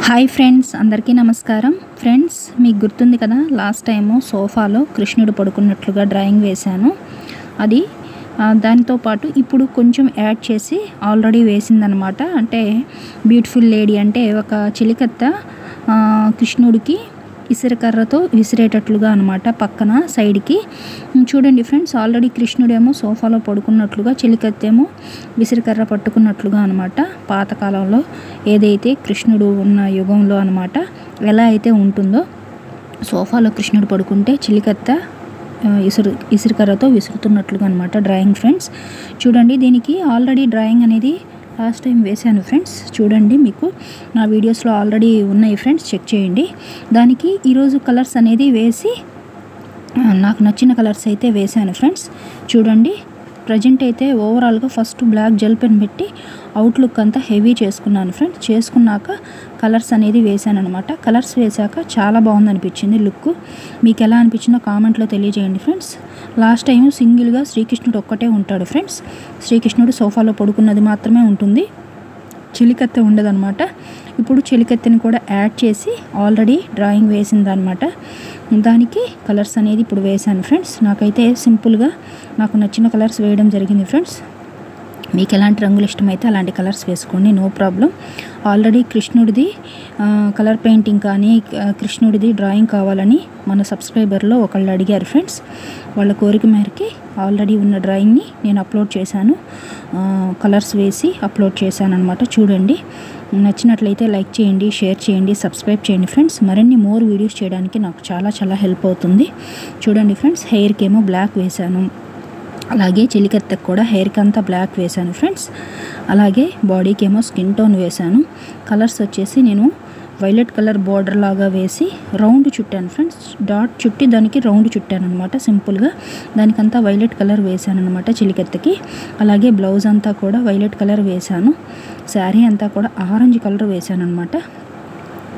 Hi friends, అందరికీ నమస్కారం. Friends, మీకు గుర్తుంది కదా, లాస్ట్ టైము సోఫాలో కృష్ణుడు పడుకున్నట్లుగా డ్రాయింగ్ వేశాను. అది దాంతో పాటు ఇప్పుడు కొంచెం యాడ్ చేసి ఆల్రెడీ వేసిందనమాట. అంటే బ్యూటిఫుల్ లేడీ అంటే ఒక చిలికత్త కృష్ణుడికి ఇసురకర్రతో విసిరేటట్లుగా అనమాట, పక్కన సైడ్కి. చూడండి ఫ్రెండ్స్, ఆల్రెడీ కృష్ణుడేమో సోఫాలో పడుకున్నట్లుగా, చిలికత్తేమో విసిరికర్ర పట్టుకున్నట్లుగా అనమాట. పాతకాలంలో ఏదైతే కృష్ణుడు ఉన్న యుగంలో అనమాట ఎలా అయితే ఉంటుందో, సోఫాలో కృష్ణుడు పడుకుంటే చిలికత్త ఇసురుకర్రతో విసురుతున్నట్లుగా అనమాట డ్రాయింగ్. ఫ్రెండ్స్ చూడండి, దీనికి ఆల్రెడీ డ్రాయింగ్ అనేది లాస్ట్ టైం వేశాను ఫ్రెండ్స్. చూడండి, మీకు నా వీడియోస్లో ఆల్రెడీ ఉన్నాయి ఫ్రెండ్స్, చెక్ చేయండి. దానికి ఈరోజు కలర్స్ అనేది వేసి నాకు నచ్చిన కలర్స్ అయితే వేశాను ఫ్రెండ్స్. చూడండి, ప్రజెంట్ అయితే ఓవరాల్గా ఫస్ట్ బ్లాక్ జెల్ పెన్ పెట్టి అవుట్లుక్ అంతా హెవీ చేసుకున్నాను ఫ్రెండ్స్. చేసుకున్నాక కలర్స్ అనేది వేసాను అనమాట. కలర్స్ వేశాక చాలా బాగుంది అనిపించింది లుక్. మీకు ఎలా అనిపించిందో కామెంట్లో తెలియజేయండి ఫ్రెండ్స్. లాస్ట్ టైం సింగిల్గా శ్రీకృష్ణుడు ఒక్కటే ఉంటాడు ఫ్రెండ్స్. శ్రీకృష్ణుడు సోఫాలో పడుకున్నది మాత్రమే ఉంటుంది, చిలికత్తె ఉండదన్నమాట. ఇప్పుడు చిలికత్తెని కూడా యాడ్ చేసి ఆల్రెడీ డ్రాయింగ్ వేసిందనమాట. దానికి కలర్స్ అనేది ఇప్పుడు వేశాను ఫ్రెండ్స్. నాకైతే సింపుల్గా నాకు నచ్చిన కలర్స్ వేయడం జరిగింది ఫ్రెండ్స్. మీకు ఎలాంటి రంగులు ఇష్టమైతే అలాంటి కలర్స్ వేసుకోండి, నో ప్రాబ్లం. ఆల్రెడీ కృష్ణుడిది కలర్ పెయింటింగ్ కానీ కృష్ణుడిది డ్రాయింగ్ కావాలని మన సబ్స్క్రైబర్లో ఒకళ్ళు అడిగారు ఫ్రెండ్స్. వాళ్ళ కోరిక మేరకి ఆల్రెడీ ఉన్న డ్రాయింగ్ని నేను అప్లోడ్ చేశాను, కలర్స్ వేసి అప్లోడ్ చేశాను అనమాట. చూడండి, నచ్చినట్లయితే లైక్ చేయండి, షేర్ చేయండి, సబ్స్క్రైబ్ చేయండి ఫ్రెండ్స్. మరిన్ని మోర్ వీడియోస్ చేయడానికి నాకు చాలా హెల్ప్ అవుతుంది. చూడండి ఫ్రెండ్స్, హెయిర్కి ఏమో బ్లాక్ వేశాను, అలాగే చిలికత్తెకు కూడా హెయిర్కి అంతా బ్లాక్ వేశాను ఫ్రెండ్స్. అలాగే బాడీకి ఏమో స్కిన్ టోన్ వేశాను. కలర్స్ వచ్చేసి నేను వైలెట్ కలర్ బార్డర్ లాగా వేసి రౌండ్ చుట్టాను ఫ్రెండ్స్. డాట్ చుట్టి దానికి రౌండ్ చుట్టాను అనమాట సింపుల్గా. దానికంతా వైలెట్ కలర్ వేశాను అనమాట చిలికత్తెకి. అలాగే బ్లౌజ్ అంతా కూడా వైలెట్ కలర్ వేశాను. శారీ అంతా కూడా ఆరెంజ్ కలర్ వేశాను అనమాట.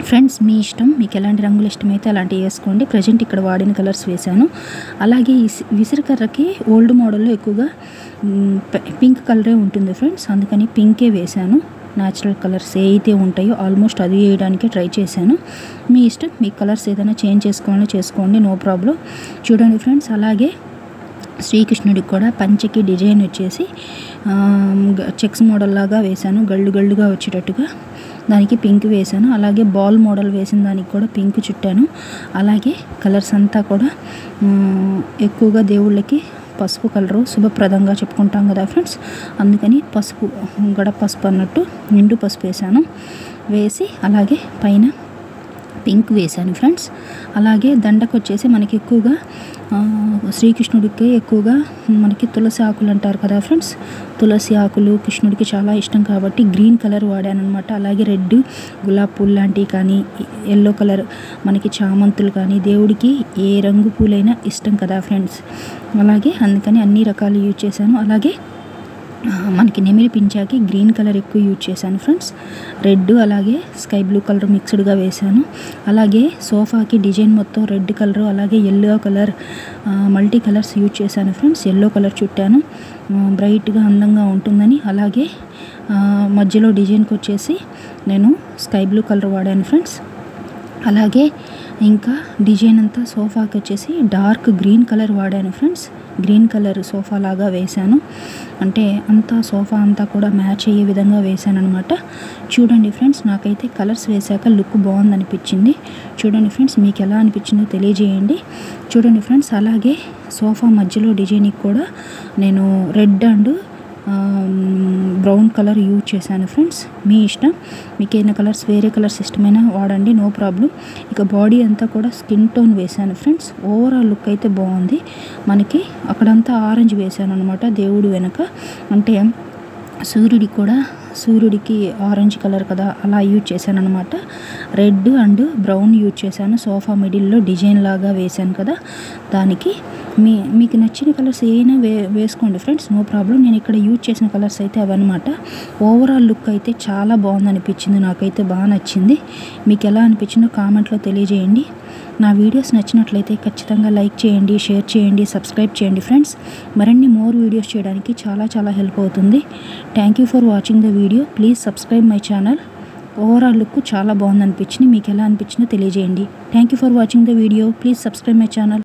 ఫ్రెండ్స్, మీ ఇష్టం, మీకు ఎలాంటి రంగులు ఇష్టమైతే అలాంటివి వేసుకోండి. ప్రజెంట్ ఇక్కడ వాడిన కలర్స్ వేశాను. అలాగే ఈ విసిరికర్రకి ఓల్డ్ మోడల్లో ఎక్కువగా పింక్ కలరే ఉంటుంది ఫ్రెండ్స్, అందుకని పింకే వేశాను. న్యాచురల్ కలర్స్ ఏ అయితే ఉంటాయో ఆల్మోస్ట్ అది వేయడానికే ట్రై చేశాను. మీ ఇష్టం, మీ కలర్స్ ఏదైనా చేంజ్ చేసుకోండి, నో ప్రాబ్లం. చూడండి ఫ్రెండ్స్, అలాగే శ్రీకృష్ణుడికి కూడా పంచకి డిజైన్ వచ్చేసి చెక్స్ మోడల్ లాగా వేశాను, గళ్ళుగా వచ్చేటట్టుగా. దానికి పింక్ వేశాను. అలాగే బాల్ మోడల్ వేసిన దానికి కూడా పింక్ చుట్టాను. అలాగే కలర్స్ అంతా కూడా ఎక్కువగా దేవుళ్ళకి పసుపు కలరు శుభప్రదంగా చెప్పుకుంటాం కదా ఫ్రెండ్స్, అందుకని పసుపు, గడప పసుపు అన్నట్టు నిండు పసుపు వేశాను. వేసి అలాగే పైన పింక్ వేశాను ఫ్రెండ్స్. అలాగే దండకు వచ్చేసి మనకి ఎక్కువగా శ్రీకృష్ణుడికి ఎక్కువగా మనకి తులసి ఆకులు అంటారు కదా ఫ్రెండ్స్. తులసి ఆకులు కృష్ణుడికి చాలా ఇష్టం కాబట్టి గ్రీన్ కలర్ వాడాను అనమాట. అలాగే రెడ్ గులాబీ పూలు లాంటివి కానీ, ఎల్లో కలర్ మనకి చామంతులు కానీ, దేవుడికి ఏ రంగు పూలైనా ఇష్టం కదా ఫ్రెండ్స్. అలాగే అందుకని అన్ని రకాలు యూజ్ చేశాను. అలాగే మనకి నెమిలి పించాకి గ్రీన్ కలర్ ఎక్కువ యూజ్ చేశాను ఫ్రెండ్స్. రెడ్ అలాగే స్కై బ్లూ కలర్ మిక్స్డ్గా వేశాను. అలాగే సోఫాకి డిజైన్ మొత్తం రెడ్ కలర్ అలాగే yellow colour multi colours use చేశాను ఫ్రెండ్స్. ఎల్లో కలర్ చుట్టాను, బ్రైట్గా అందంగా ఉంటుందని. అలాగే మధ్యలో డిజైన్కి వచ్చేసి నేను స్కై బ్లూ కలర్ వాడాను ఫ్రెండ్స్. అలాగే ఇంకా డిజైన్ అంతా సోఫాకి వచ్చేసి డార్క్ గ్రీన్ కలర్ వాడాను ఫ్రెండ్స్. గ్రీన్ కలర్ సోఫా లాగా వేశాను, అంటే అంతా సోఫా అంతా కూడా మ్యాచ్ అయ్యే విధంగా వేశాను అనమాట. చూడండి ఫ్రెండ్స్, నాకైతే కలర్స్ వేశాక లుక్ బాగుంది అనిపించింది. చూడండి ఫ్రెండ్స్, మీకు ఎలా అనిపించిందో తెలియజేయండి. చూడండి ఫ్రెండ్స్, అలాగే సోఫా మధ్యలో డిజైన్కి కూడా నేను red and brown colour use చేశాను ఫ్రెండ్స్. మీ ఇష్టం, మీకు ఏదైనా కలర్స్ వేరే కలర్స్ ఇష్టమైనా వాడండి, నో ప్రాబ్లం. ఇక బాడీ అంతా కూడా స్కిన్ టోన్ వేశాను ఫ్రెండ్స్. ఓవరాల్ లుక్ అయితే బాగుంది. మనకి అక్కడంతా ఆరెంజ్ వేశాను అనమాట దేవుడు వెనక. అంటే సూర్యుడికి ఆరెంజ్ కలర్ కదా, అలా యూజ్ చేశాను అనమాట. రెడ్ అండ్ బ్రౌన్ యూజ్ చేశాను. సోఫా మిడిల్లో డిజైన్ లాగా వేశాను కదా, దానికి మీకు నచ్చిన కలర్స్ ఏమైనా వేసుకోండి ఫ్రెండ్స్, నో ప్రాబ్లం. నేను ఇక్కడ యూజ్ చేసిన కలర్స్ అయితే అవన్నమాట. ఓవరాల్ లుక్ అయితే చాలా బాగుంది అనిపించింది, నాకైతే బాగా నచ్చింది. మీకు ఎలా అనిపించిందో కామెంట్లో తెలియజేయండి. నా వీడియోస్ నచ్చినట్లయితే ఖచ్చితంగా లైక్ చేయండి, షేర్ చేయండి, సబ్స్క్రైబ్ చేయండి ఫ్రెండ్స్. మరిన్ని మోర్ వీడియోస్ చేయడానికి చాలా హెల్ప్ అవుతుంది. Thank you for watching the video. Please subscribe my channel. Overall look చాలా బాగుంది అనిపించింది. మీకు ఎలా అనిపించిందో తెలియజేయండి. Thank you for watching the video. Please subscribe my channel.